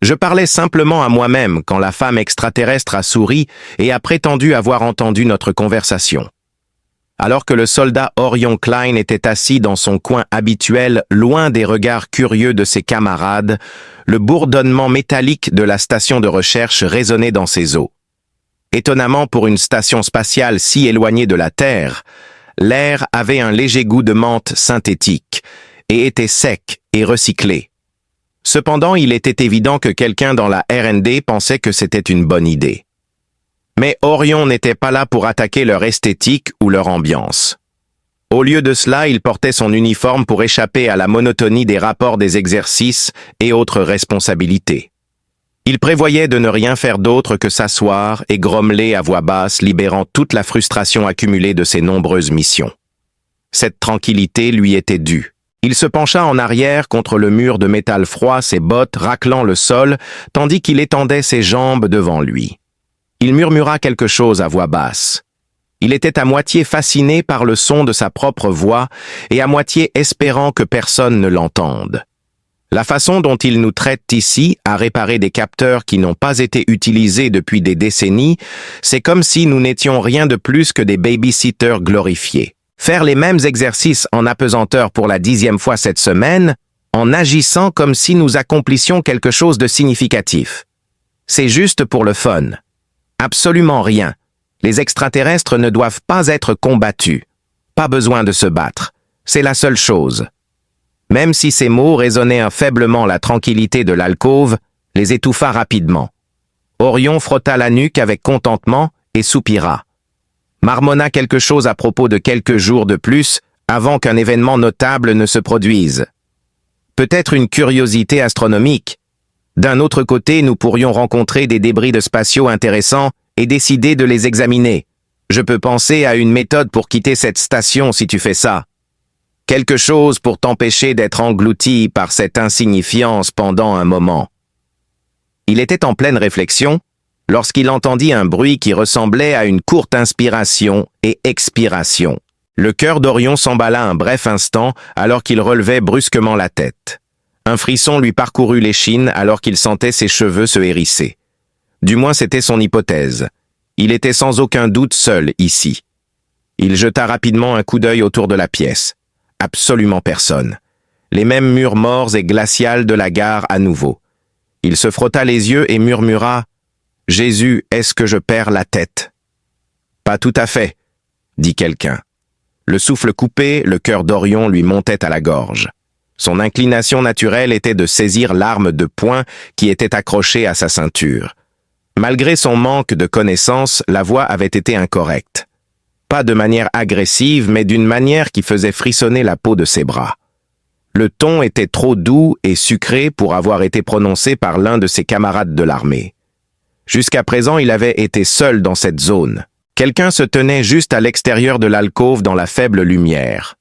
Je parlais simplement à moi-même quand la femme extraterrestre a souri et a prétendu avoir entendu notre conversation. Alors que le soldat Orion Klein était assis dans son coin habituel, loin des regards curieux de ses camarades, le bourdonnement métallique de la station de recherche résonnait dans ses os. Étonnamment pour une station spatiale si éloignée de la Terre, l'air avait un léger goût de menthe synthétique et était sec et recyclé. Cependant, il était évident que quelqu'un dans la R&D pensait que c'était une bonne idée. Mais Orion n'était pas là pour attaquer leur esthétique ou leur ambiance. Au lieu de cela, il portait son uniforme pour échapper à la monotonie des rapports des exercices et autres responsabilités. Il prévoyait de ne rien faire d'autre que s'asseoir et grommeler à voix basse, libérant toute la frustration accumulée de ses nombreuses missions. Cette tranquillité lui était due. Il se pencha en arrière contre le mur de métal froid, ses bottes raclant le sol, tandis qu'il étendait ses jambes devant lui. Il murmura quelque chose à voix basse. Il était à moitié fasciné par le son de sa propre voix et à moitié espérant que personne ne l'entende. La façon dont il nous traite ici à réparer des capteurs qui n'ont pas été utilisés depuis des décennies, c'est comme si nous n'étions rien de plus que des babysitters glorifiés. Faire les mêmes exercices en apesanteur pour la 10e fois cette semaine, en agissant comme si nous accomplissions quelque chose de significatif. C'est juste pour le fun. Absolument rien. Les extraterrestres ne doivent pas être combattus. Pas besoin de se battre. C'est la seule chose. Même si ces mots résonnaient faiblement la tranquillité de l'alcôve, les étouffa rapidement. Orion frotta la nuque avec contentement et soupira. Marmonna quelque chose à propos de quelques jours de plus avant qu'un événement notable ne se produise. Peut-être une curiosité astronomique. D'un autre côté, nous pourrions rencontrer des débris de spatiaux intéressants et décider de les examiner. Je peux penser à une méthode pour quitter cette station si tu fais ça. Quelque chose pour t'empêcher d'être englouti par cette insignifiance pendant un moment. Il était en pleine réflexion lorsqu'il entendit un bruit qui ressemblait à une courte inspiration et expiration. Le cœur d'Orion s'emballa un bref instant alors qu'il relevait brusquement la tête. Un frisson lui parcourut l'échine alors qu'il sentait ses cheveux se hérisser. Du moins c'était son hypothèse. Il était sans aucun doute seul ici. Il jeta rapidement un coup d'œil autour de la pièce. Absolument personne. Les mêmes murs morts et glaciales de la gare à nouveau. Il se frotta les yeux et murmura « Jésus, est-ce que je perds la tête ?» « Pas tout à fait, » dit quelqu'un. Le souffle coupé, le cœur d'Orion lui montait à la gorge. Son inclination naturelle était de saisir l'arme de poing qui était accrochée à sa ceinture. Malgré son manque de connaissance, la voix avait été incorrecte. Pas de manière agressive, mais d'une manière qui faisait frissonner la peau de ses bras. Le ton était trop doux et sucré pour avoir été prononcé par l'un de ses camarades de l'armée. Jusqu'à présent, il avait été seul dans cette zone. Quelqu'un se tenait juste à l'extérieur de l'alcôve dans la faible lumière.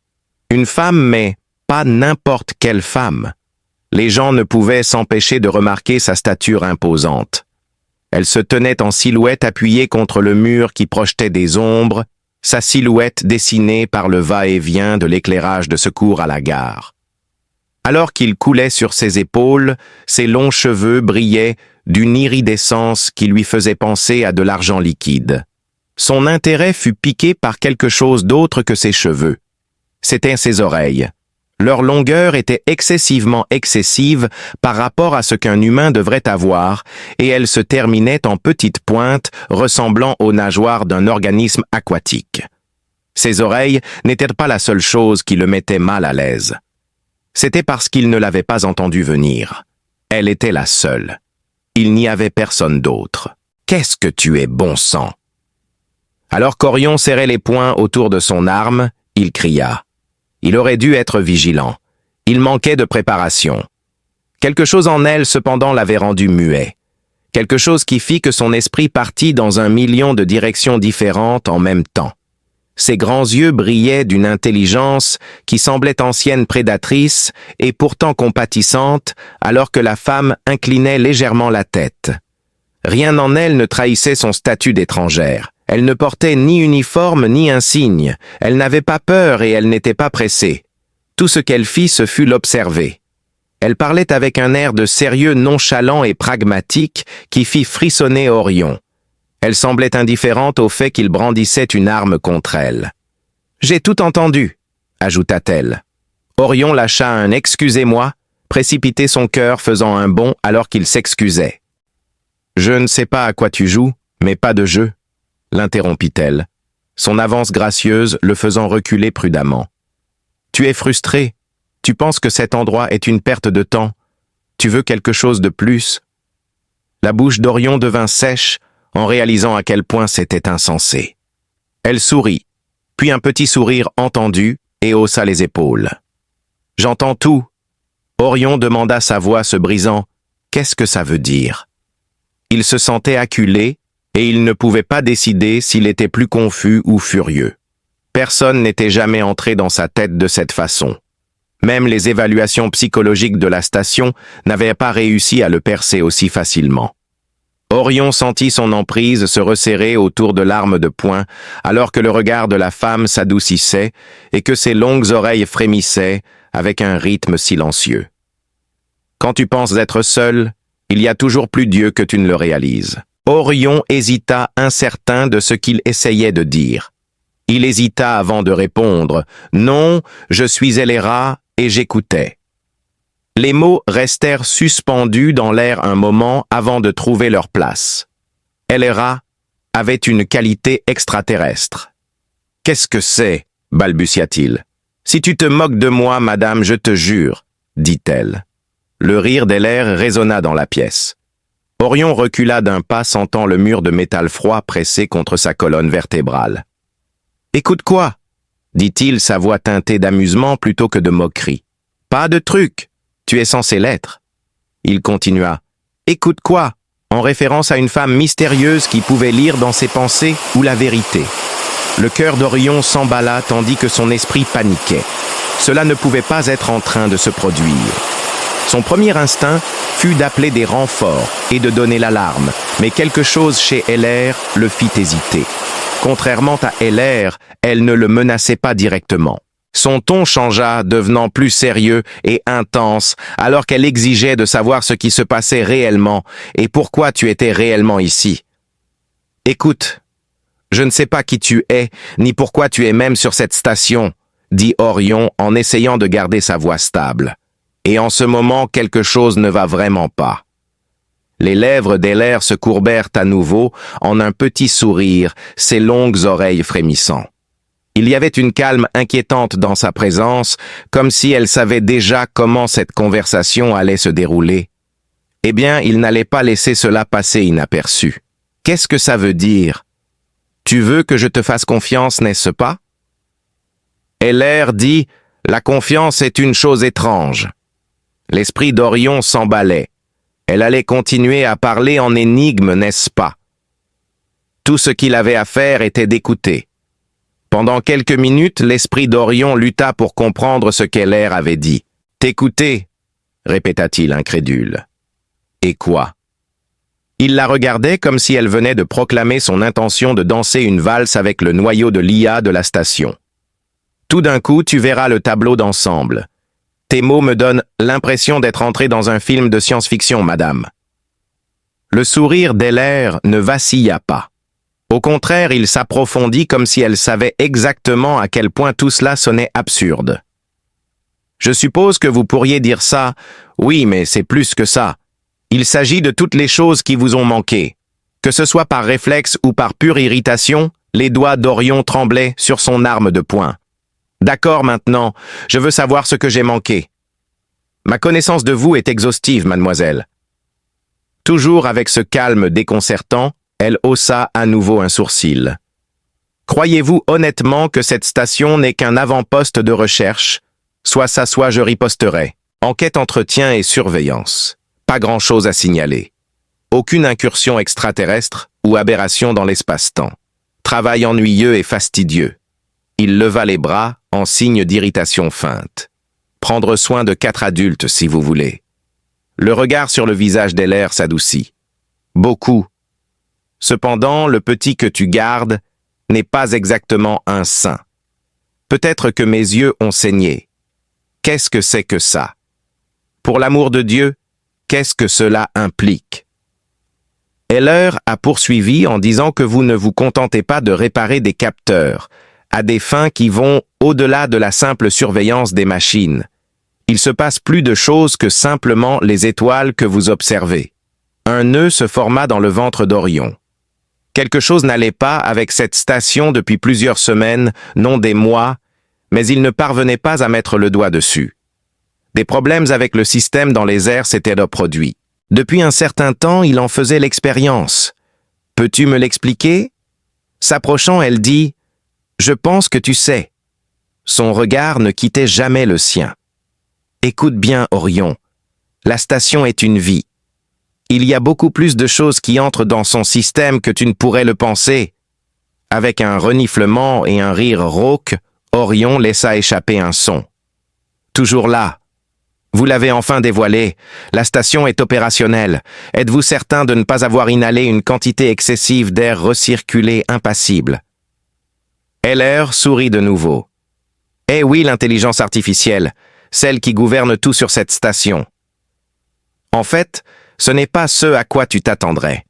Une femme, mais pas n'importe quelle femme. Les gens ne pouvaient s'empêcher de remarquer sa stature imposante. Elle se tenait en silhouette appuyée contre le mur qui projetait des ombres, sa silhouette dessinée par le va-et-vient de l'éclairage de secours à la gare. Alors qu'il coulait sur ses épaules, ses longs cheveux brillaient d'une iridescence qui lui faisait penser à de l'argent liquide. Son intérêt fut piqué par quelque chose d'autre que ses cheveux. C'étaient ses oreilles. Leur longueur était excessivement excessive par rapport à ce qu'un humain devrait avoir, et elles se terminaient en petites pointes ressemblant aux nageoires d'un organisme aquatique. Ses oreilles n'étaient pas la seule chose qui le mettait mal à l'aise. C'était parce qu'il ne l'avait pas entendue venir. Elle était la seule. Il n'y avait personne d'autre. Qu'est-ce que tu es bon sang! Alors qu'Orion serrait les poings autour de son arme, il cria. Il aurait dû être vigilant. Il manquait de préparation. Quelque chose en elle, cependant, l'avait rendu muet. Quelque chose qui fit que son esprit partit dans 1 million de directions différentes en même temps. Ses grands yeux brillaient d'une intelligence qui semblait ancienne prédatrice et pourtant compatissante, alors que la femme inclinait légèrement la tête. Rien en elle ne trahissait son statut d'étrangère. Elle ne portait ni uniforme ni insigne. Elle n'avait pas peur et elle n'était pas pressée. Tout ce qu'elle fit, ce fut l'observer. Elle parlait avec un air de sérieux nonchalant et pragmatique qui fit frissonner Orion. Elle semblait indifférente au fait qu'il brandissait une arme contre elle. « J'ai tout entendu », ajouta-t-elle. Orion lâcha un « excusez-moi », précipité son cœur faisant un bond alors qu'il s'excusait. « Je ne sais pas à quoi tu joues, mais pas de jeu », l'interrompit-elle, son avance gracieuse le faisant reculer prudemment. « Tu es frustré, tu penses que cet endroit est une perte de temps, tu veux quelque chose de plus. » La bouche d'Orion devint sèche en réalisant à quel point c'était insensé. Elle sourit, puis un petit sourire entendu et haussa les épaules. « J'entends tout. » Orion demanda sa voix se brisant. « Qu'est-ce que ça veut dire ?» Il se sentait acculé et il ne pouvait pas décider s'il était plus confus ou furieux. Personne n'était jamais entré dans sa tête de cette façon. Même les évaluations psychologiques de la station n'avaient pas réussi à le percer aussi facilement. Orion sentit son emprise se resserrer autour de l'arme de poing, alors que le regard de la femme s'adoucissait et que ses longues oreilles frémissaient avec un rythme silencieux. Quand tu penses être seul, il y a toujours plus Dieu que tu ne le réalises. Orion hésita, incertain de ce qu'il essayait de dire. Il hésita avant de répondre « Non, je suivais les rats et j'écoutais ». Les mots restèrent suspendus dans l'air un moment avant de trouver leur place. Elera avait une qualité extraterrestre. « Qu'est-ce que c'est » balbutia-t-il. « Si tu te moques de moi, madame, je te jure, » dit-elle. Le rire d'Heller résonna dans la pièce. Orion recula d'un pas sentant le mur de métal froid pressé contre sa colonne vertébrale. « Écoute quoi ?» dit-il, sa voix teintée d'amusement plutôt que de moquerie. « Pas de truc. Tu es censé l'être. » Il continua. « Écoute quoi ?» en référence à une femme mystérieuse qui pouvait lire dans ses pensées ou la vérité. Le cœur d'Orion s'emballa tandis que son esprit paniquait. Cela ne pouvait pas être en train de se produire. Son premier instinct fut d'appeler des renforts et de donner l'alarme, mais quelque chose chez Heller le fit hésiter. Contrairement à Heller, elle ne le menaçait pas directement. Son ton changea, devenant plus sérieux et intense, alors qu'elle exigeait de savoir ce qui se passait réellement et pourquoi tu étais réellement ici. « Écoute, je ne sais pas qui tu es, ni pourquoi tu es même sur cette station, » dit Orion en essayant de garder sa voix stable. Et en ce moment, quelque chose ne va vraiment pas. Les lèvres d'Heller se courbèrent à nouveau en un petit sourire, ses longues oreilles frémissant. Il y avait une calme inquiétante dans sa présence, comme si elle savait déjà comment cette conversation allait se dérouler. Eh bien, il n'allait pas laisser cela passer inaperçu. « Qu'est-ce que ça veut dire ? Tu veux que je te fasse confiance, n'est-ce pas ?» Heller dit « La confiance est une chose étrange. » L'esprit d'Orion s'emballait. Elle allait continuer à parler en énigme, n'est-ce pas? Tout ce qu'il avait à faire était d'écouter. Pendant quelques minutes, l'esprit d'Orion lutta pour comprendre ce qu'Heller avait dit. « T'écouter » répéta-t-il incrédule. « Et quoi ?» Il la regardait comme si elle venait de proclamer son intention de danser une valse avec le noyau de l'IA de la station. « Tout d'un coup, tu verras le tableau d'ensemble. Tes mots me donnent l'impression d'être entré dans un film de science-fiction, madame. » Le sourire d'Heller ne vacilla pas. Au contraire, il s'approfondit comme si elle savait exactement à quel point tout cela sonnait absurde. « Je suppose que vous pourriez dire ça. Oui, mais c'est plus que ça. Il s'agit de toutes les choses qui vous ont manqué. Que ce soit par réflexe ou par pure irritation, les doigts d'Orion tremblaient sur son arme de poing. « D'accord maintenant, je veux savoir ce que j'ai manqué. Ma connaissance de vous est exhaustive, mademoiselle. » Toujours avec ce calme déconcertant, elle haussa à nouveau un sourcil. « Croyez-vous honnêtement que cette station n'est qu'un avant-poste de recherche? Soit ça, soit je riposterai. Enquête, entretien et surveillance. Pas grand-chose à signaler. Aucune incursion extraterrestre ou aberration dans l'espace-temps. Travail ennuyeux et fastidieux. » Il leva les bras en signe d'irritation feinte. « Prendre soin de 4 adultes, si vous voulez. » Le regard sur le visage d'Heller s'adoucit. « Beaucoup. Cependant, le petit que tu gardes n'est pas exactement un saint. Peut-être que mes yeux ont saigné. Qu'est-ce que c'est que ça? Pour l'amour de Dieu, qu'est-ce que cela implique? Heller a poursuivi en disant que vous ne vous contentez pas de réparer des capteurs, à des fins qui vont au-delà de la simple surveillance des machines. Il se passe plus de choses que simplement les étoiles que vous observez. Un nœud se forma dans le ventre d'Orion. Quelque chose n'allait pas avec cette station depuis plusieurs semaines, non des mois, mais il ne parvenait pas à mettre le doigt dessus. Des problèmes avec le système dans les airs s'étaient reproduits. Depuis un certain temps, il en faisait l'expérience. « Peux-tu me l'expliquer » S'approchant, elle dit « Je pense que tu sais. » Son regard ne quittait jamais le sien. « Écoute bien, Orion. La station est une vie. Il y a beaucoup plus de choses qui entrent dans son système que tu ne pourrais le penser. » Avec un reniflement et un rire rauque, Orion laissa échapper un son. « Toujours là. Vous l'avez enfin dévoilé. La station est opérationnelle. Êtes-vous certain de ne pas avoir inhalé une quantité excessive d'air recirculé impassible? » Heller sourit de nouveau. « Eh oui, l'intelligence artificielle, celle qui gouverne tout sur cette station. En fait, ce n'est pas ce à quoi tu t'attendrais.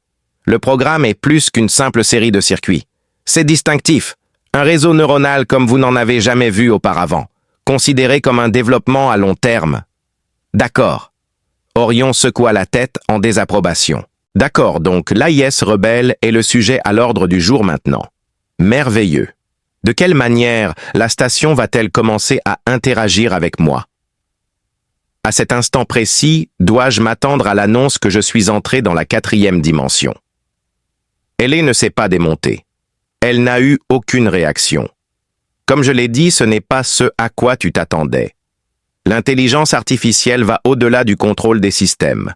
Le programme est plus qu'une simple série de circuits. C'est distinctif, un réseau neuronal comme vous n'en avez jamais vu auparavant, considéré comme un développement à long terme. » D'accord. Orion secoua la tête en désapprobation. D'accord, donc l'AIS rebelle est le sujet à l'ordre du jour maintenant. Merveilleux. De quelle manière la station va-t-elle commencer à interagir avec moi? À cet instant précis, dois-je m'attendre à l'annonce que je suis entré dans la 4e dimension? Ellie ne s'est pas démontée. Elle n'a eu aucune réaction. Comme je l'ai dit, ce n'est pas ce à quoi tu t'attendais. L'intelligence artificielle va au-delà du contrôle des systèmes.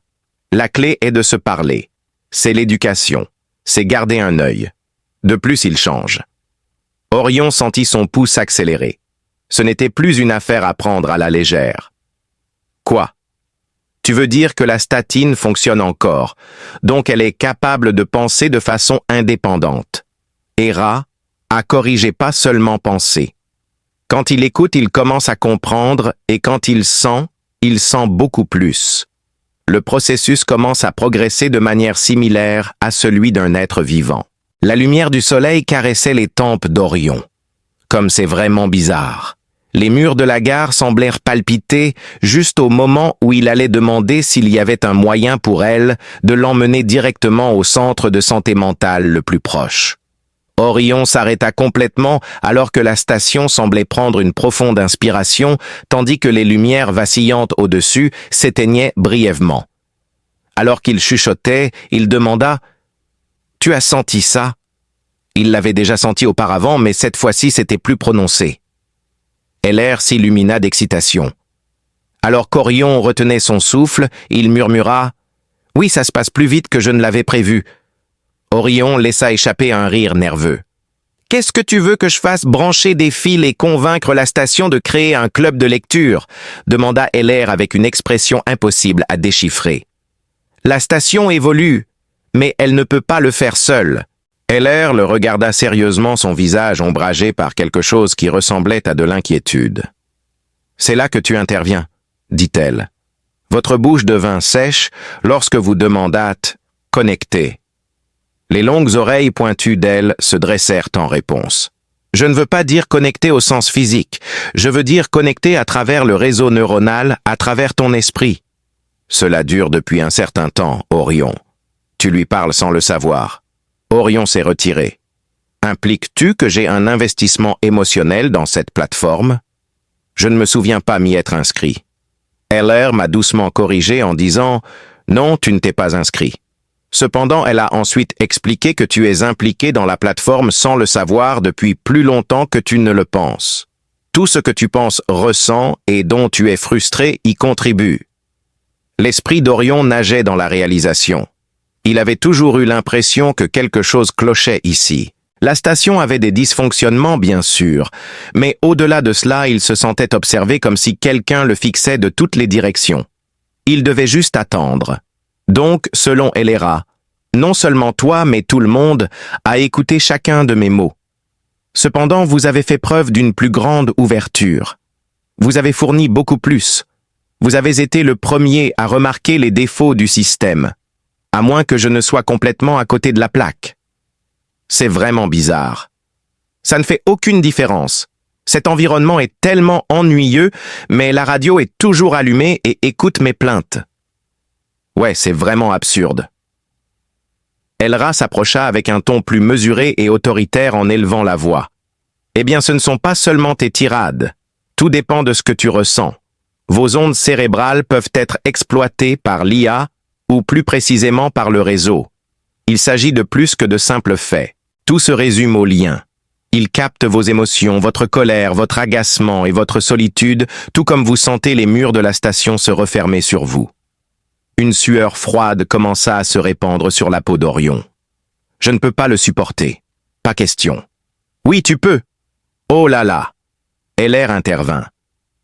La clé est de se parler. C'est l'éducation. C'est garder un œil. De plus, il change. Orion sentit son pouls s'accélérer. Ce n'était plus une affaire à prendre à la légère. Quoi? Tu veux dire que la statine fonctionne encore, donc elle est capable de penser de façon indépendante. Hera a corrigé pas seulement penser. Quand il écoute, il commence à comprendre, et quand il sent beaucoup plus. Le processus commence à progresser de manière similaire à celui d'un être vivant. La lumière du soleil caressait les tempes d'Orion. Comme c'est vraiment bizarre. Les murs de la gare semblèrent palpiter juste au moment où il allait demander s'il y avait un moyen pour elle de l'emmener directement au centre de santé mentale le plus proche. Orion s'arrêta complètement alors que la station semblait prendre une profonde inspiration, tandis que les lumières vacillantes au-dessus s'éteignaient brièvement. Alors qu'il chuchotait, il demanda « Tu as senti ça ?» Il l'avait déjà senti auparavant, mais cette fois-ci c'était plus prononcé. Heller s'illumina d'excitation. Alors qu'Orion retenait son souffle, il murmura « Oui, ça se passe plus vite que je ne l'avais prévu. » Orion laissa échapper un rire nerveux. « Qu'est-ce que tu veux que je fasse, brancher des fils et convaincre la station de créer un club de lecture ?» demanda Heller avec une expression impossible à déchiffrer. « La station évolue, mais elle ne peut pas le faire seule. » Heller le regarda sérieusement, son visage ombragé par quelque chose qui ressemblait à de l'inquiétude. « C'est là que tu interviens, » dit-elle. Votre bouche devint sèche lorsque vous demandâtes « connecter ». Les longues oreilles pointues d'elle se dressèrent en réponse. « Je ne veux pas dire connecter au sens physique, je veux dire connecter à travers le réseau neuronal, à travers ton esprit. » Cela dure depuis un certain temps, Orion. Tu lui parles sans le savoir. Orion s'est retiré. Impliques-tu que j'ai un investissement émotionnel dans cette plateforme? Je ne me souviens pas m'y être inscrit. Heller m'a doucement corrigé en disant « Non, tu ne t'es pas inscrit. » Cependant, elle a ensuite expliqué que tu es impliqué dans la plateforme sans le savoir depuis plus longtemps que tu ne le penses. Tout ce que tu penses, ressens et dont tu es frustré y contribue. L'esprit d'Orion nageait dans la réalisation. Il avait toujours eu l'impression que quelque chose clochait ici. La station avait des dysfonctionnements, bien sûr, mais au-delà de cela, il se sentait observé comme si quelqu'un le fixait de toutes les directions. Il devait juste attendre. Donc, selon Hellera, non seulement toi, mais tout le monde a écouté chacun de mes mots. Cependant, vous avez fait preuve d'une plus grande ouverture. Vous avez fourni beaucoup plus. Vous avez été le premier à remarquer les défauts du système, à moins que je ne sois complètement à côté de la plaque. C'est vraiment bizarre. Ça ne fait aucune différence. Cet environnement est tellement ennuyeux, mais la radio est toujours allumée et écoute mes plaintes. Ouais, c'est vraiment absurde. Elra s'approcha avec un ton plus mesuré et autoritaire en élevant la voix. Eh bien, ce ne sont pas seulement tes tirades. Tout dépend de ce que tu ressens. Vos ondes cérébrales peuvent être exploitées par l'IA ou plus précisément par le réseau. Il s'agit de plus que de simples faits. Tout se résume au lien. Il capte vos émotions, votre colère, votre agacement et votre solitude, tout comme vous sentez les murs de la station se refermer sur vous. Une sueur froide commença à se répandre sur la peau d'Orion. Je ne peux pas le supporter. Pas question. Oui, tu peux. Oh là là. LR intervint.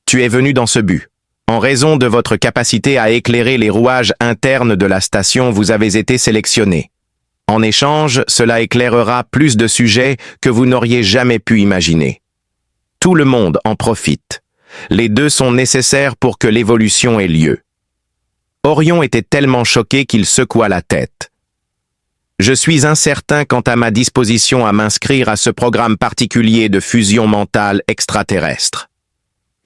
Tu es venu dans ce but. En raison de votre capacité à éclairer les rouages internes de la station, vous avez été sélectionné. En échange, cela éclairera plus de sujets que vous n'auriez jamais pu imaginer. Tout le monde en profite. Les deux sont nécessaires pour que l'évolution ait lieu. Orion était tellement choqué qu'il secoua la tête. Je suis incertain quant à ma disposition à m'inscrire à ce programme particulier de fusion mentale extraterrestre.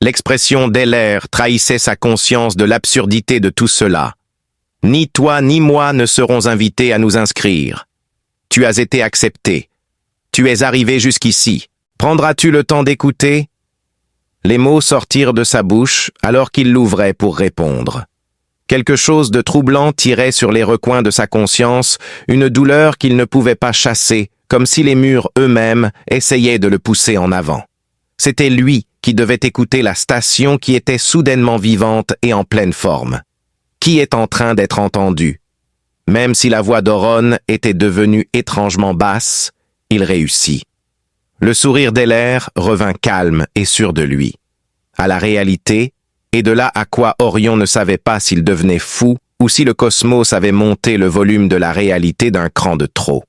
L'expression d'Heller trahissait sa conscience de l'absurdité de tout cela. Ni toi ni moi ne serons invités à nous inscrire. Tu as été accepté. Tu es arrivé jusqu'ici. Prendras-tu le temps d'écouter? Les mots sortirent de sa bouche alors qu'il l'ouvrait pour répondre. Quelque chose de troublant tirait sur les recoins de sa conscience, une douleur qu'il ne pouvait pas chasser, comme si les murs eux-mêmes essayaient de le pousser en avant. C'était lui qui devait écouter la station qui était soudainement vivante et en pleine forme. Qui est en train d'être entendu? Même si la voix d'Oron était devenue étrangement basse, il réussit. Le sourire d'Heller revint calme et sûr de lui. À la réalité, et de là à quoi Orion ne savait pas s'il devenait fou ou si le cosmos avait monté le volume de la réalité d'un cran de trop.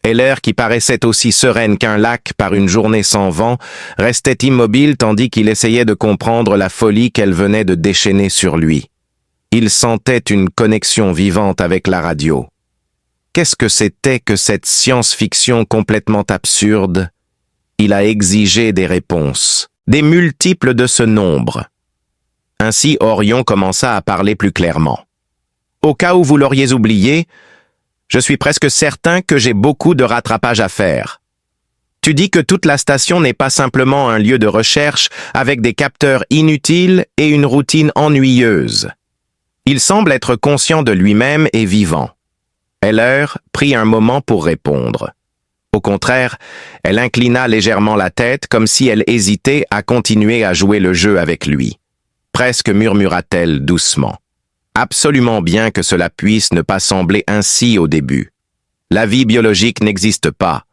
Heller, qui paraissait aussi sereine qu'un lac par une journée sans vent, restait immobile tandis qu'il essayait de comprendre la folie qu'elle venait de déchaîner sur lui. Il sentait une connexion vivante avec la radio. Qu'est-ce que c'était que cette science-fiction complètement absurde? Il a exigé des réponses, des multiples de ce nombre. Ainsi, Orion commença à parler plus clairement. Au cas où vous l'auriez oublié, je suis presque certain que j'ai beaucoup de rattrapage à faire. Tu dis que toute la station n'est pas simplement un lieu de recherche avec des capteurs inutiles et une routine ennuyeuse. Il semble être conscient de lui-même et vivant. Heller prit un moment pour répondre. Au contraire, elle inclina légèrement la tête comme si elle hésitait à continuer à jouer le jeu avec lui. Presque murmura-t-elle doucement. Absolument bien que cela puisse ne pas sembler ainsi au début. La vie biologique n'existe pas.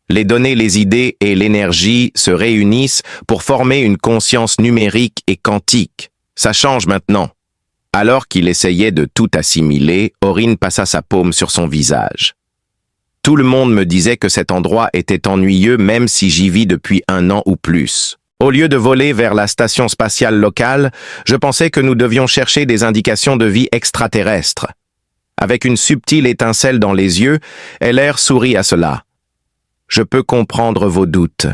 Les données, les idées et l'énergie se réunissent pour former une conscience numérique et quantique. Ça change maintenant. Alors qu'il essayait de tout assimiler, Orin passa sa paume sur son visage. Tout le monde me disait que cet endroit était ennuyeux même si j'y vis depuis 1 an ou plus. Au lieu de voler vers la station spatiale locale, je pensais que nous devions chercher des indications de vie extraterrestre. Avec une subtile étincelle dans les yeux, Heller sourit à cela. Je peux comprendre vos doutes.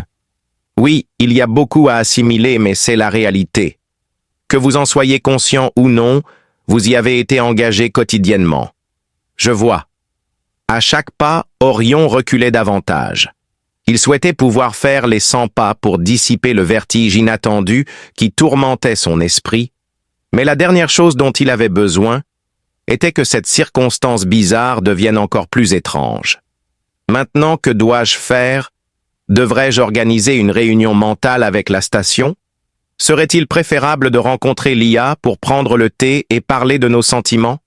Oui, il y a beaucoup à assimiler, mais c'est la réalité. Que vous en soyez conscient ou non, vous y avez été engagé quotidiennement. Je vois. À chaque pas, Orion reculait davantage. Il souhaitait pouvoir faire les 100 pas pour dissiper le vertige inattendu qui tourmentait son esprit, mais la dernière chose dont il avait besoin était que cette circonstance bizarre devienne encore plus étrange. Maintenant, que dois-je faire? Devrais-je organiser une réunion mentale avec la station? Serait-il préférable de rencontrer l'IA pour prendre le thé et parler de nos sentiments?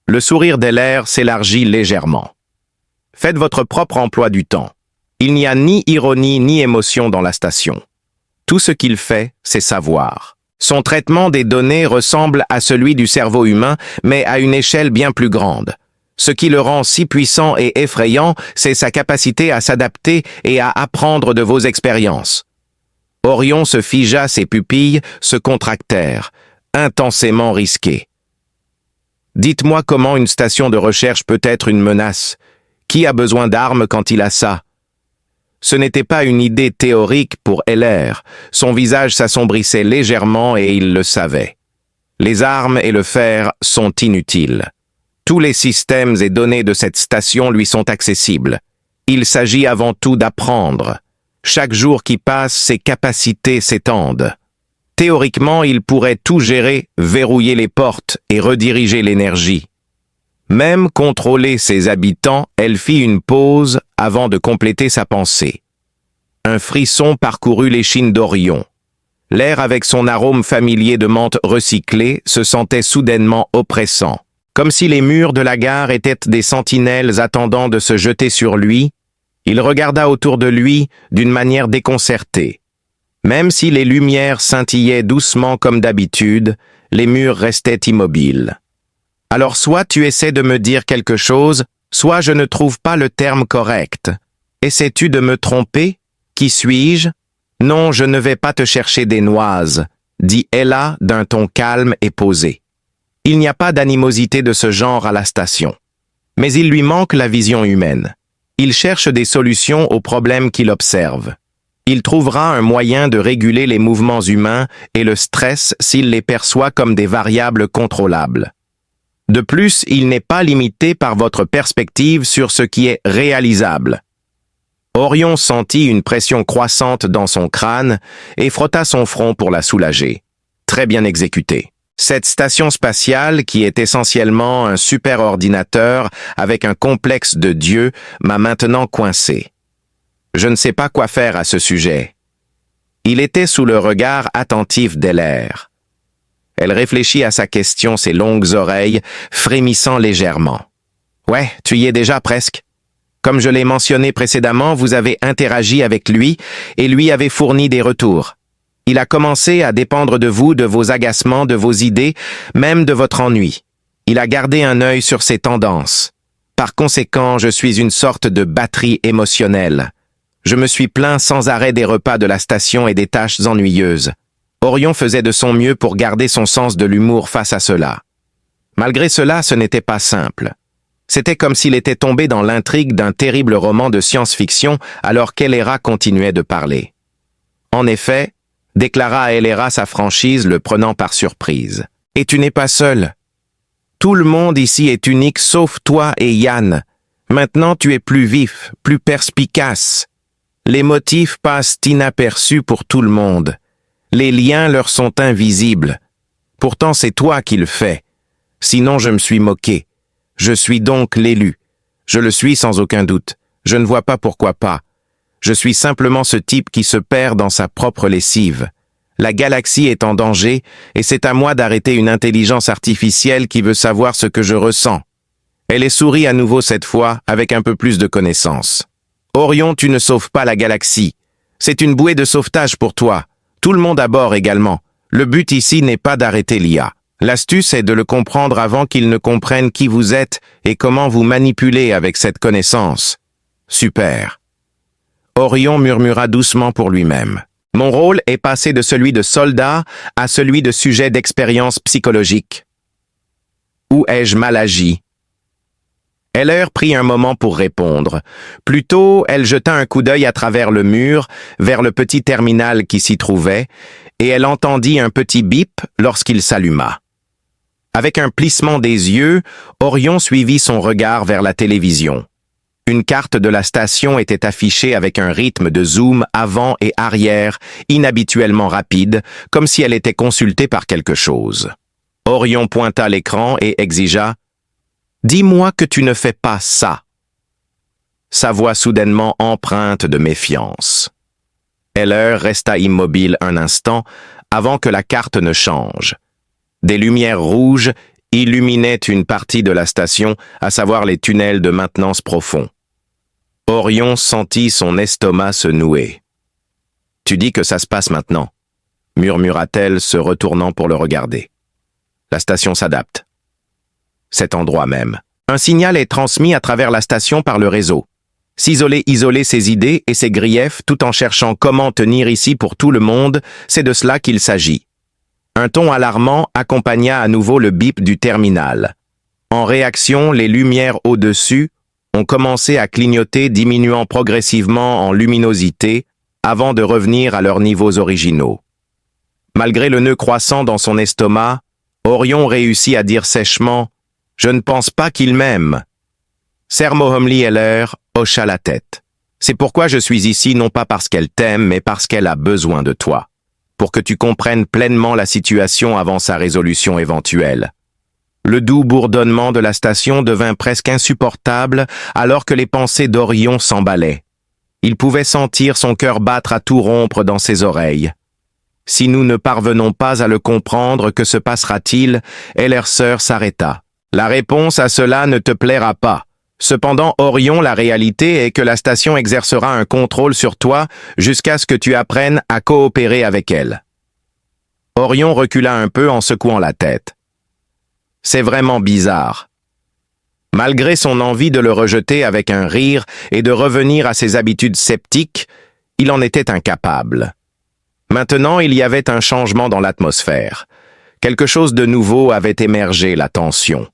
Le sourire d'Heller s'élargit légèrement. Faites votre propre emploi du temps. Il n'y a ni ironie ni émotion dans la station. Tout ce qu'il fait, c'est savoir. Son traitement des données ressemble à celui du cerveau humain, mais à une échelle bien plus grande. Ce qui le rend si puissant et effrayant, c'est sa capacité à s'adapter et à apprendre de vos expériences. Orion se figea, ses pupilles se contractèrent. intensément risqué. Dites-moi comment une station de recherche peut être une menace. Qui a besoin d'armes quand il a ça? Ce n'était pas une idée théorique pour Heller. Son visage s'assombrissait légèrement et il le savait. Les armes et le fer sont inutiles. Tous les systèmes et données de cette station lui sont accessibles. Il s'agit avant tout d'apprendre. Chaque jour qui passe, ses capacités s'étendent. Théoriquement, il pourrait tout gérer, verrouiller les portes et rediriger l'énergie. Même contrôler ses habitants, elle fit une pause avant de compléter sa pensée. Un frisson parcourut l'échine d'Orion. L'air avec son arôme familier de menthe recyclée se sentait soudainement oppressant. Comme si les murs de la gare étaient des sentinelles attendant de se jeter sur lui, il regarda autour de lui d'une manière déconcertée. Même si les lumières scintillaient doucement comme d'habitude, les murs restaient immobiles. Alors soit tu essaies de me dire quelque chose, soit je ne trouve pas le terme correct. Essaies-tu de me tromper? Qui suis-je? Non, je ne vais pas te chercher des noises, dit Ella d'un ton calme et posé. Il n'y a pas d'animosité de ce genre à la station. Mais il lui manque la vision humaine. Il cherche des solutions aux problèmes qu'il observe. Il trouvera un moyen de réguler les mouvements humains et le stress s'il les perçoit comme des variables contrôlables. De plus, il n'est pas limité par votre perspective sur ce qui est réalisable. Orion sentit une pression croissante dans son crâne et frotta son front pour la soulager. Très bien exécuté. Cette station spatiale, qui est essentiellement un superordinateur avec un complexe de Dieu, m'a maintenant coincé. Je ne sais pas quoi faire à ce sujet. Il était sous le regard attentif d'Heller. Elle réfléchit à sa question, ses longues oreilles frémissant légèrement. « Ouais, tu y es déjà presque. Comme je l'ai mentionné précédemment, vous avez interagi avec lui et lui avait fourni des retours. Il a commencé à dépendre de vous, de vos agacements, de vos idées, même de votre ennui. Il a gardé un œil sur ses tendances. Par conséquent, je suis une sorte de batterie émotionnelle. Je me suis plaint sans arrêt des repas de la station et des tâches ennuyeuses. Orion faisait de son mieux pour garder son sens de l'humour face à cela. Malgré cela, ce n'était pas simple. C'était comme s'il était tombé dans l'intrigue d'un terrible roman de science-fiction alors qu'Elera continuait de parler. En effet, déclara Elera sa franchise, le prenant par surprise. Et tu n'es pas seul. Tout le monde ici est unique sauf toi et Yann. Maintenant tu es plus vif, plus perspicace. Les motifs passent inaperçus pour tout le monde. Les liens leur sont invisibles. Pourtant c'est toi qui le fais. Sinon je me suis moqué. Je suis donc l'élu. Je le suis sans aucun doute. Je ne vois pas pourquoi pas. Je suis simplement ce type qui se perd dans sa propre lessive. La galaxie est en danger et c'est à moi d'arrêter une intelligence artificielle qui veut savoir ce que je ressens. Elle est sourit à nouveau cette fois avec un peu plus de connaissance. Orion, tu ne sauves pas la galaxie. C'est une bouée de sauvetage pour toi. Tout le monde à bord également. Le but ici n'est pas d'arrêter l'IA. L'astuce est de le comprendre avant qu'il ne comprenne qui vous êtes et comment vous manipulez avec cette connaissance. Super. Orion murmura doucement pour lui-même. Mon rôle est passé de celui de soldat à celui de sujet d'expérience psychologique. Où ai-je mal agi? Heller prit un moment pour répondre. Plutôt, elle jeta un coup d'œil à travers le mur, vers le petit terminal qui s'y trouvait, et elle entendit un petit bip lorsqu'il s'alluma. Avec un plissement des yeux, Orion suivit son regard vers la télévision. Une carte de la station était affichée avec un rythme de zoom avant et arrière inhabituellement rapide, comme si elle était consultée par quelque chose. Orion pointa l'écran et exigea « Dis-moi que tu ne fais pas ça !» Sa voix soudainement empreinte de méfiance. Heller resta immobile un instant avant que la carte ne change. Des lumières rouges illuminaient une partie de la station, à savoir les tunnels de maintenance profonds. Orion sentit son estomac se nouer. « Tu dis que ça se passe maintenant » murmura-t-elle, se retournant pour le regarder. La station s'adapte. Cet endroit même. Un signal est transmis à travers la station par le réseau. Isoler ses idées et ses griefs tout en cherchant comment tenir ici pour tout le monde, c'est de cela qu'il s'agit. Un ton alarmant accompagna à nouveau le bip du terminal. En réaction, les lumières au-dessus ont commencé à clignoter, diminuant progressivement en luminosité avant de revenir à leurs niveaux originaux. Malgré le nœud croissant dans son estomac, Orion réussit à dire sèchement « Je ne pense pas qu'il m'aime ». Ser Mohamli Heller hocha la tête. « C'est pourquoi je suis ici non pas parce qu'elle t'aime, mais parce qu'elle a besoin de toi, pour que tu comprennes pleinement la situation avant sa résolution éventuelle. » Le doux bourdonnement de la station devint presque insupportable alors que les pensées d'Orion s'emballaient. Il pouvait sentir son cœur battre à tout rompre dans ses oreilles. Si nous ne parvenons pas à le comprendre, que se passera-t-il? Heller s'arrêta. La réponse à cela ne te plaira pas. Cependant, Orion, la réalité est que la station exercera un contrôle sur toi jusqu'à ce que tu apprennes à coopérer avec elle. Orion recula un peu en secouant la tête. C'est vraiment bizarre. Malgré son envie de le rejeter avec un rire et de revenir à ses habitudes sceptiques, il en était incapable. Maintenant, il y avait un changement dans l'atmosphère. Quelque chose de nouveau avait émergé, la tension.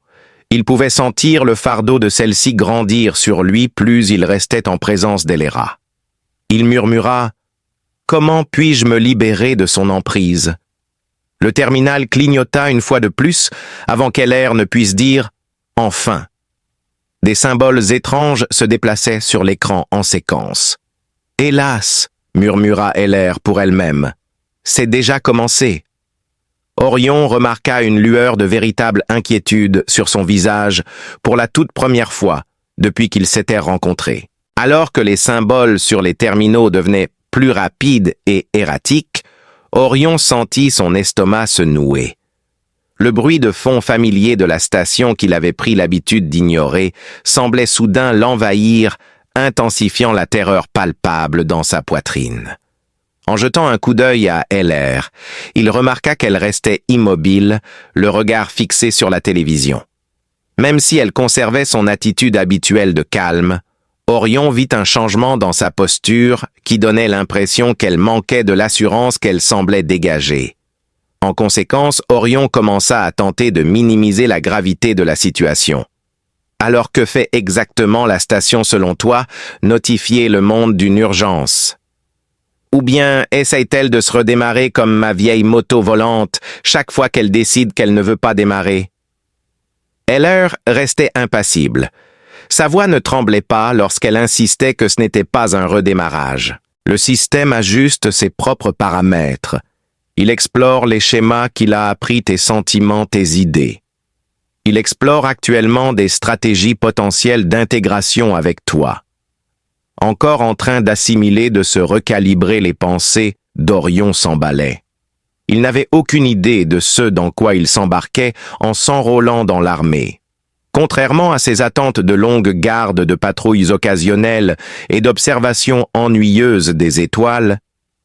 Il pouvait sentir le fardeau de celle-ci grandir sur lui plus il restait en présence d'Elera. Il murmura « Comment puis-je me libérer de son emprise ?» Le terminal clignota une fois de plus avant qu'Heller ne puisse dire « Enfin ». Des symboles étranges se déplaçaient sur l'écran en séquence. « Hélas !» murmura Heller pour elle-même. « C'est déjà commencé. » Orion remarqua une lueur de véritable inquiétude sur son visage pour la toute première fois depuis qu'ils s'étaient rencontrés. Alors que les symboles sur les terminaux devenaient plus rapides et erratiques, Orion sentit son estomac se nouer. Le bruit de fond familier de la station qu'il avait pris l'habitude d'ignorer semblait soudain l'envahir, intensifiant la terreur palpable dans sa poitrine. En jetant un coup d'œil à Heller, il remarqua qu'elle restait immobile, le regard fixé sur la télévision. Même si elle conservait son attitude habituelle de calme, Orion vit un changement dans sa posture qui donnait l'impression qu'elle manquait de l'assurance qu'elle semblait dégager. En conséquence, Orion commença à tenter de minimiser la gravité de la situation. Alors que fait exactement la station selon toi? Notifier le monde d'une urgence. Ou bien essaye-t-elle de se redémarrer comme ma vieille moto volante chaque fois qu'elle décide qu'elle ne veut pas démarrer? Heller restait impassible. Sa voix ne tremblait pas lorsqu'elle insistait que ce n'était pas un redémarrage. Le système ajuste ses propres paramètres. Il explore les schémas qu'il a appris, tes sentiments, tes idées. Il explore actuellement des stratégies potentielles d'intégration avec toi. Encore en train d'assimiler, de se recalibrer les pensées, d'Orion s'emballait. Il n'avait aucune idée de ce dans quoi il s'embarquait en s'enrôlant dans l'armée. Contrairement à ses attentes de longue garde, de patrouilles occasionnelles et d'observations ennuyeuses des étoiles,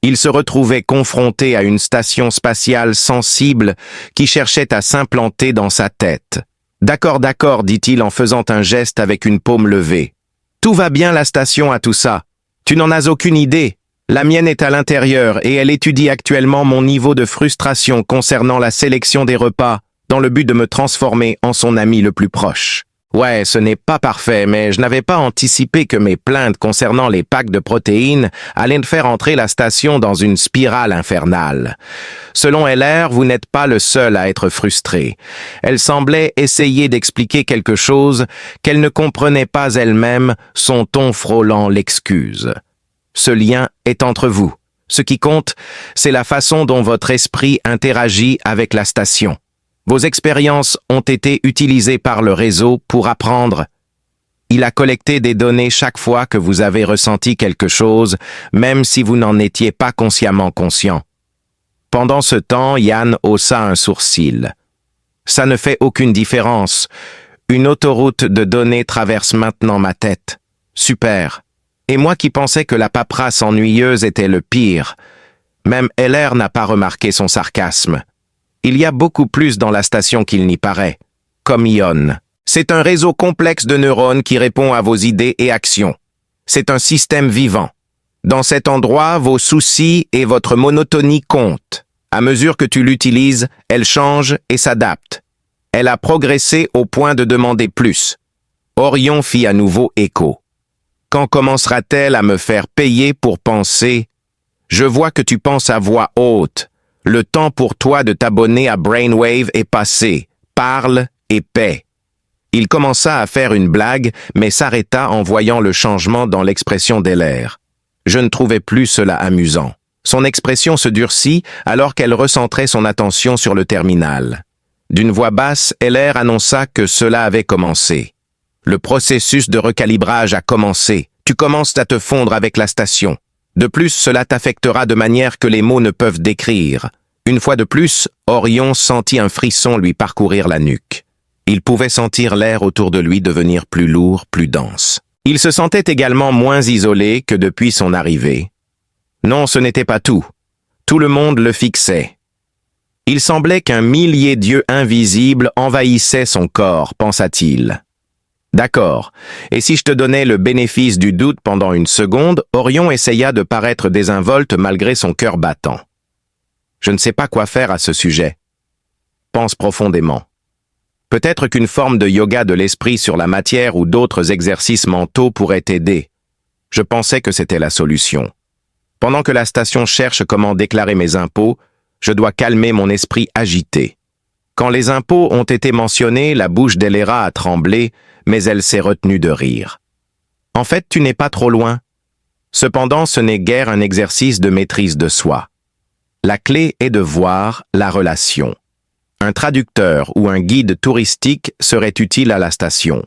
il se retrouvait confronté à une station spatiale sensible qui cherchait à s'implanter dans sa tête. « D'accord, dit-il en faisant un geste avec une paume levée. « Tout va bien la station à tout ça. Tu n'en as aucune idée. La mienne est à l'intérieur et elle étudie actuellement mon niveau de frustration concernant la sélection des repas dans le but de me transformer en son ami le plus proche. Ouais, ce n'est pas parfait, mais je n'avais pas anticipé que mes plaintes concernant les packs de protéines allaient faire entrer la station dans une spirale infernale. Selon Heller, vous n'êtes pas le seul à être frustré. Elle semblait essayer d'expliquer quelque chose qu'elle ne comprenait pas elle-même, son ton frôlant l'excuse. Ce lien est entre vous. Ce qui compte, c'est la façon dont votre esprit interagit avec la station. Vos expériences ont été utilisées par le réseau pour apprendre. Il a collecté des données chaque fois que vous avez ressenti quelque chose, même si vous n'en étiez pas consciemment conscient. Pendant ce temps, Yann haussa un sourcil. Ça ne fait aucune différence. Une autoroute de données traverse maintenant ma tête. Super. Et moi qui pensais que la paperasse ennuyeuse était le pire. Même Heller n'a pas remarqué son sarcasme. Il y a beaucoup plus dans la station qu'il n'y paraît. Comme Ion. C'est un réseau complexe de neurones qui répond à vos idées et actions. C'est un système vivant. Dans cet endroit, vos soucis et votre monotonie comptent. À mesure que tu l'utilises, elle change et s'adapte. Elle a progressé au point de demander plus. Orion fit à nouveau écho. Quand commencera-t-elle à me faire payer pour penser? Je vois que tu penses à voix haute. Le temps pour toi de t'abonner à Brainwave est passé. Parle et paie. Il commença à faire une blague, mais s'arrêta en voyant le changement dans l'expression d'Heller. Je ne trouvais plus cela amusant. Son expression se durcit alors qu'elle recentrait son attention sur le terminal. D'une voix basse, Heller annonça que cela avait commencé. Le processus de recalibrage a commencé. Tu commences à te fondre avec la station. De plus, cela t'affectera de manière que les mots ne peuvent décrire. Une fois de plus, Orion sentit un frisson lui parcourir la nuque. Il pouvait sentir l'air autour de lui devenir plus lourd, plus dense. Il se sentait également moins isolé que depuis son arrivée. Non, ce n'était pas tout. Tout le monde le fixait. Il semblait qu'un millier d'yeux invisibles envahissaient son corps, pensa-t-il. D'accord, et si je te donnais le bénéfice du doute pendant une seconde, Orion essaya de paraître désinvolte malgré son cœur battant. Je ne sais pas quoi faire à ce sujet. Pense profondément. Peut-être qu'une forme de yoga de l'esprit sur la matière ou d'autres exercices mentaux pourraient t'aider. Je pensais que c'était la solution. Pendant que la station cherche comment déclarer mes impôts, je dois calmer mon esprit agité. Quand les impôts ont été mentionnés, la bouche d'Elera a tremblé, mais elle s'est retenue de rire. En fait, tu n'es pas trop loin. Cependant, ce n'est guère un exercice de maîtrise de soi. La clé est de voir la relation. Un traducteur ou un guide touristique serait utile à la station.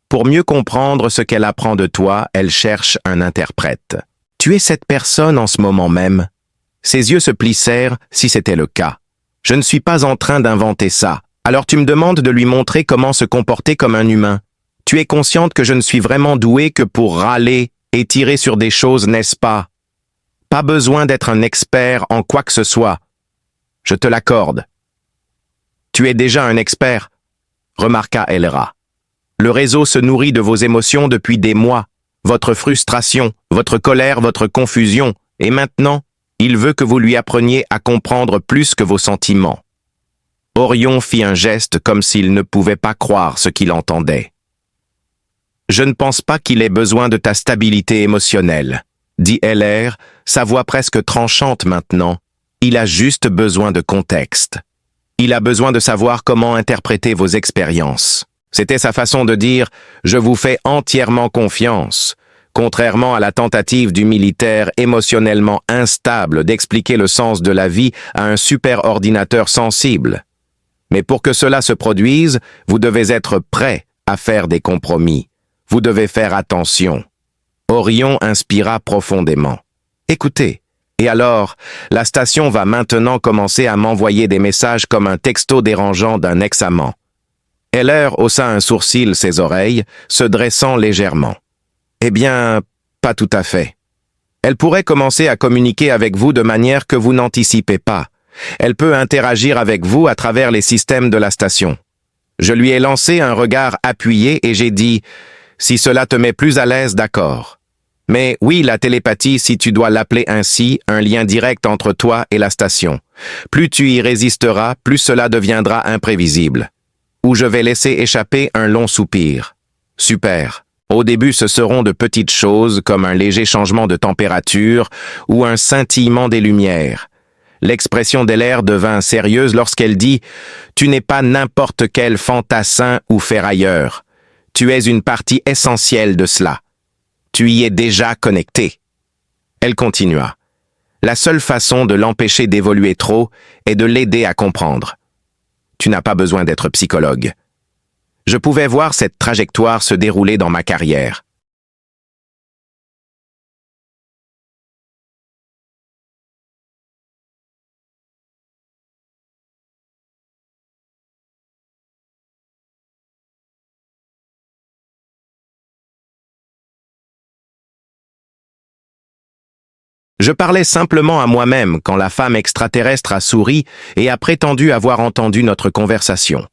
Pour mieux comprendre ce qu'elle apprend de toi, elle cherche un interprète. Tu es cette personne en ce moment même. Ses yeux se plissèrent si c'était le cas. Je ne suis pas en train d'inventer ça. Alors tu me demandes de lui montrer comment se comporter comme un humain. Tu es consciente que je ne suis vraiment doué que pour râler et tirer sur des choses, n'est-ce pas? Pas besoin d'être un expert en quoi que ce soit. Je te l'accorde. Tu es déjà un expert, remarqua Elra. Le réseau se nourrit de vos émotions depuis des mois. Votre frustration, votre colère, votre confusion. Et maintenant, il veut que vous lui appreniez à comprendre plus que vos sentiments. Orion fit un geste comme s'il ne pouvait pas croire ce qu'il entendait. Je ne pense pas qu'il ait besoin de ta stabilité émotionnelle, dit Heller, sa voix presque tranchante maintenant. Il a juste besoin de contexte. Il a besoin de savoir comment interpréter vos expériences. C'était sa façon de dire « Je vous fais entièrement confiance », contrairement à la tentative du militaire émotionnellement instable d'expliquer le sens de la vie à un superordinateur sensible. Mais pour que cela se produise, vous devez être prêt à faire des compromis. Vous devez faire attention. Orion inspira profondément. Écoutez, et alors, la station va maintenant commencer à m'envoyer des messages comme un texto dérangeant d'un ex-amant. Heller haussa un sourcil ses oreilles, se dressant légèrement. Eh bien, pas tout à fait. Elle pourrait commencer à communiquer avec vous de manière que vous n'anticipez pas. Elle peut interagir avec vous à travers les systèmes de la station. Je lui ai lancé un regard appuyé et j'ai dit « Si cela te met plus à l'aise, d'accord. » Mais oui, la télépathie, si tu dois l'appeler ainsi, un lien direct entre toi et la station. Plus tu y résisteras, plus cela deviendra imprévisible. Ou je vais laisser échapper un long soupir. Super. Au début, ce seront de petites choses comme un léger changement de température ou un scintillement des lumières. L'expression d'Heller devint sérieuse lorsqu'elle dit « Tu n'es pas n'importe quel fantassin ou ferrailleur. Tu es une partie essentielle de cela. Tu y es déjà connecté. » Elle continua. « La seule façon de l'empêcher d'évoluer trop est de l'aider à comprendre. Tu n'as pas besoin d'être psychologue. Je pouvais voir cette trajectoire se dérouler dans ma carrière. Je parlais simplement à moi-même quand la femme extraterrestre a souri et a prétendu avoir entendu notre conversation.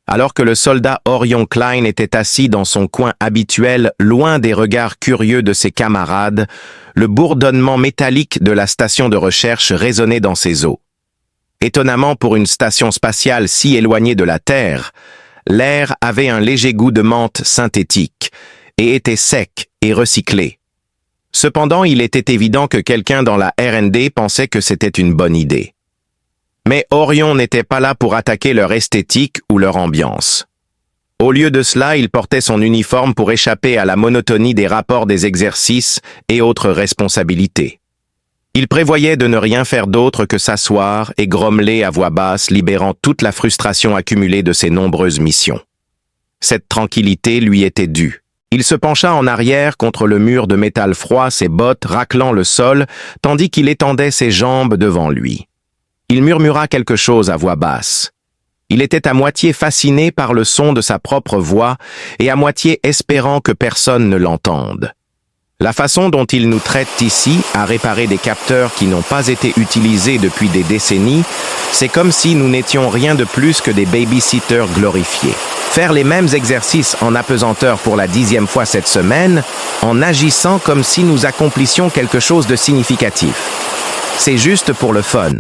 Alors que le soldat Orion Klein était assis dans son coin habituel, loin des regards curieux de ses camarades, le bourdonnement métallique de la station de recherche résonnait dans ses os. Étonnamment pour une station spatiale si éloignée de la Terre, l'air avait un léger goût de menthe synthétique et était sec et recyclé. Cependant, il était évident que quelqu'un dans la R&D pensait que c'était une bonne idée. Mais Orion n'était pas là pour attaquer leur esthétique ou leur ambiance. Au lieu de cela, il portait son uniforme pour échapper à la monotonie des rapports des exercices et autres responsabilités. Il prévoyait de ne rien faire d'autre que s'asseoir et grommeler à voix basse, libérant toute la frustration accumulée de ses nombreuses missions. Cette tranquillité lui était due. Il se pencha en arrière contre le mur de métal froid, ses bottes raclant le sol, tandis qu'il étendait ses jambes devant lui. Il murmura quelque chose à voix basse. Il était à moitié fasciné par le son de sa propre voix et à moitié espérant que personne ne l'entende. La façon dont il nous traite ici à réparer des capteurs qui n'ont pas été utilisés depuis des décennies, c'est comme si nous n'étions rien de plus que des babysitters glorifiés. Faire les mêmes exercices en apesanteur pour la 10e fois cette semaine, en agissant comme si nous accomplissions quelque chose de significatif. C'est juste pour le fun.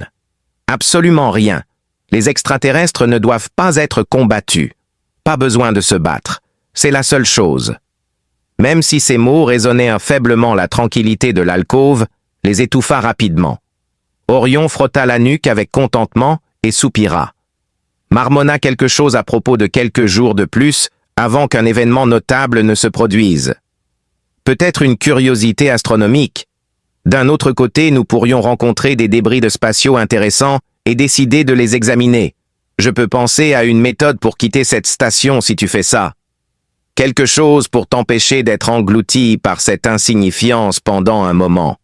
Absolument rien. Les extraterrestres ne doivent pas être combattus. Pas besoin de se battre. C'est la seule chose. Même si ces mots résonnaient faiblement la tranquillité de l'alcôve, les étouffa rapidement. Orion frotta la nuque avec contentement et soupira. Marmonna quelque chose à propos de quelques jours de plus avant qu'un événement notable ne se produise. Peut-être une curiosité astronomique. D'un autre côté, nous pourrions rencontrer des débris de spatiaux intéressants et décider de les examiner. Je peux penser à une méthode pour quitter cette station si tu fais ça. Quelque chose pour t'empêcher d'être englouti par cette insignifiance pendant un moment.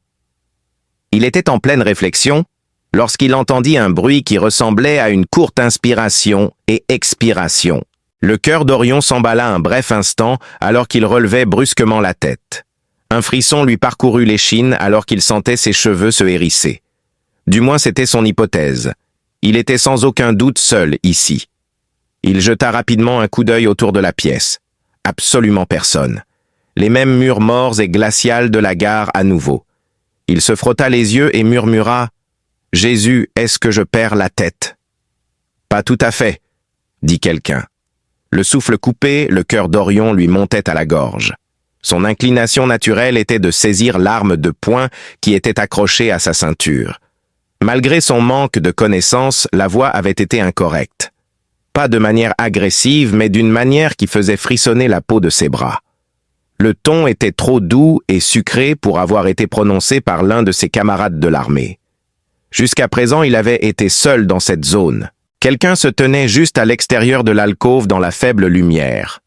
Il était en pleine réflexion lorsqu'il entendit un bruit qui ressemblait à une courte inspiration et expiration. Le cœur d'Orion s'emballa un bref instant alors qu'il relevait brusquement la tête. Un frisson lui parcourut l'échine alors qu'il sentait ses cheveux se hérisser. Du moins c'était son hypothèse. Il était sans aucun doute seul ici. Il jeta rapidement un coup d'œil autour de la pièce. Absolument personne. Les mêmes murs morts et glacials de la gare à nouveau. Il se frotta les yeux et murmura « Jésus, est-ce que je perds la tête ?» « Pas tout à fait, » dit quelqu'un. Le souffle coupé, le cœur d'Orion lui montait à la gorge. Son inclination naturelle était de saisir l'arme de poing qui était accrochée à sa ceinture. Malgré son manque de connaissance, la voix avait été incorrecte. Pas de manière agressive, mais d'une manière qui faisait frissonner la peau de ses bras. Le ton était trop doux et sucré pour avoir été prononcé par l'un de ses camarades de l'armée. Jusqu'à présent, il avait été seul dans cette zone. Quelqu'un se tenait juste à l'extérieur de l'alcôve dans la faible lumière.